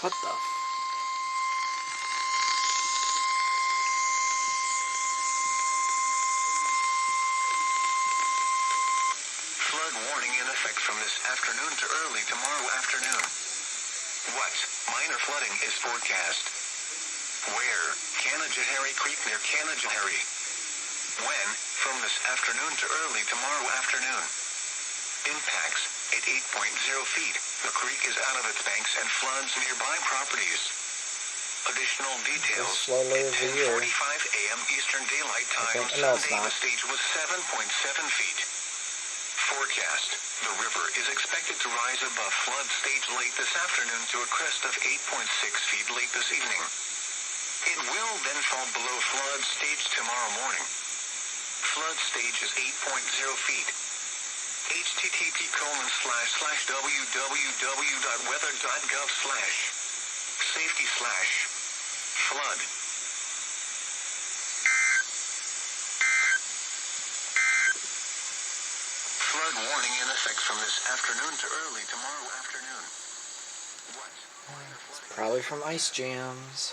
What the f... Flood warning in effect from this afternoon to early tomorrow afternoon. What minor flooding is forecast? Where? Canajahari Creek near Canajahari. When? From this afternoon to early tomorrow afternoon. Impacts at 8.0 feet. The creek is out of its banks and floods nearby properties. Additional details at 10:45 a.m. Eastern Daylight Time Sunday. The stage was 7.7 feet. Forecast. The river is expected to rise above flood stage late this afternoon to a crest of 8.6 feet late this evening. It will then fall below flood stage tomorrow morning. Flood stage is 8.0 feet. http://www.weather.gov/safety/flood. Flood warning in effect from this afternoon to early tomorrow afternoon. What? It's probably from ice jams.